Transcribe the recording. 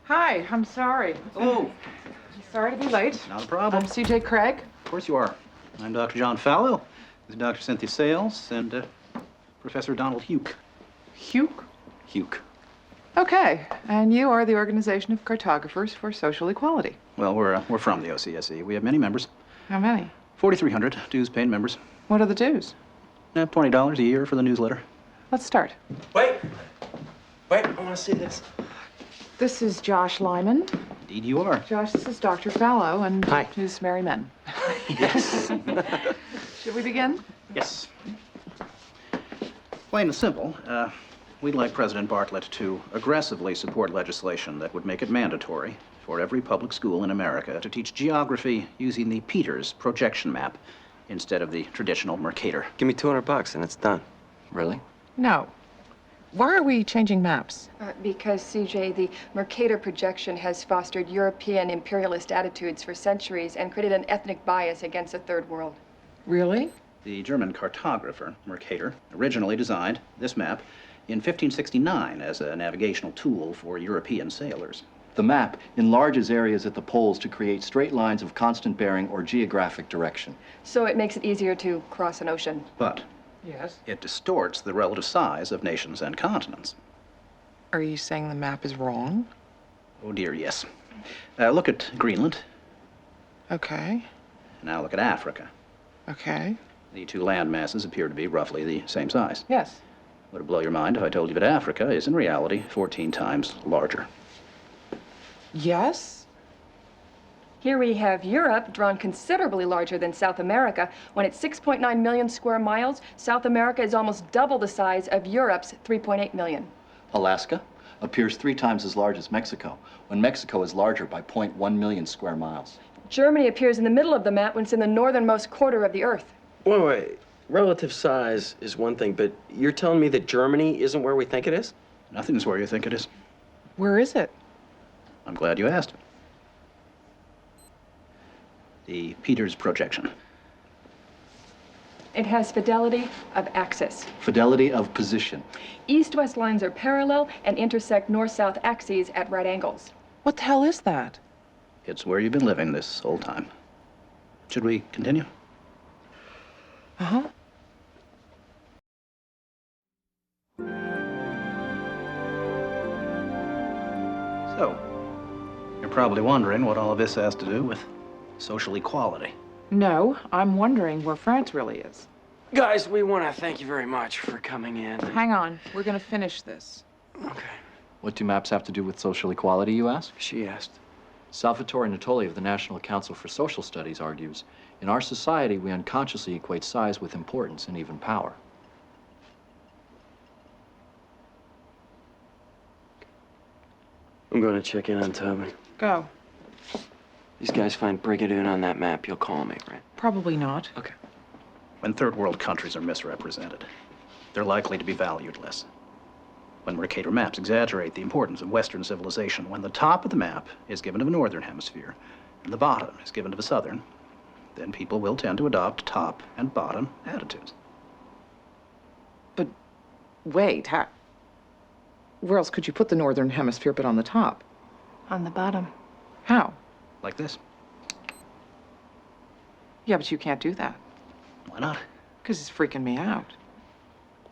Hi, I'm sorry. Oh, Sorry to be late. not a problem. I'm C.J. Craig. Of course you are. I'm Dr. John Fallow. This is Dr. Cynthia Sales and Professor Donald Huke. Huke? Huke. Okay, and you are the Organization of Cartographers for Social Equality. Well, we're from the OCSE. We have many members. How many? 4,300 dues-paying members. What are the dues? $20 a year for the newsletter. Let's start. Wait, I want to see this. This is Josh Lyman. Indeed you are. Josh, this is Dr. Fallow, and Hi. who's Mary Men. Yes. Should we begin? Yes. Plain and simple, we'd like President Bartlett to aggressively support legislation that would make it mandatory for every public school in America to teach geography using the Peters projection map instead of the traditional Mercator. Give me $200 and it's done. Really? No. Why are we changing maps? Because, CJ, the Mercator projection has fostered European imperialist attitudes for centuries and created an ethnic bias against the Third World. Really? The German cartographer, Mercator, originally designed this map in 1569 as a navigational tool for European sailors. The map enlarges areas at the poles to create straight lines of constant bearing or geographic direction. So it makes it easier to cross an ocean. But Yes. it distorts the relative size of nations and continents. Are you saying the map is wrong? Oh dear, yes. Look at Greenland. Okay. Now look at Africa. Okay. The two land masses appear to be roughly the same size. Yes. Would it blow your mind if I told you that Africa is in reality 14 times larger? Yes? Here we have Europe drawn considerably larger than South America. When it's 6.9 million square miles, South America is almost double the size of Europe's 3.8 million. Alaska appears 3 times as large as Mexico, when Mexico is larger by 0.1 million square miles. Germany appears in the middle of the map when it's in the northernmost quarter of the Earth. Wait. Relative size is one thing, but you're telling me that Germany isn't where we think it is? Nothing's where you think it is. Where is it? I'm glad you asked. The Peters projection. It has fidelity of axis. Fidelity of position. East-west lines are parallel and intersect north-south axes at right angles. What the hell is that? It's where you've been living this whole time. Should we continue? Uh-huh. So, you're probably wondering what all of this has to do with social equality. No, I'm wondering where France really is. Guys, we want to thank you very much for coming in. Hang on, we're gonna finish this. Okay. What do maps have to do with social equality, you ask? She asked. Salvatore Natoli of the National Council for Social Studies argues, in our society, we unconsciously equate size with importance and even power. I'm going to check in on Toby. Go. These guys find Brigadoon on that map, you'll call me, right? Probably not. Okay. When third world countries are misrepresented, they're likely to be valued less. When Mercator maps exaggerate the importance of Western civilization, when the top of the map is given to the Northern Hemisphere and the bottom is given to the Southern, then people will tend to adopt top and bottom attitudes. But wait, where else could you put the Northern Hemisphere but on the top? On the bottom. How? Like this. Yeah, but you can't do that. Why not? Because it's freaking me out.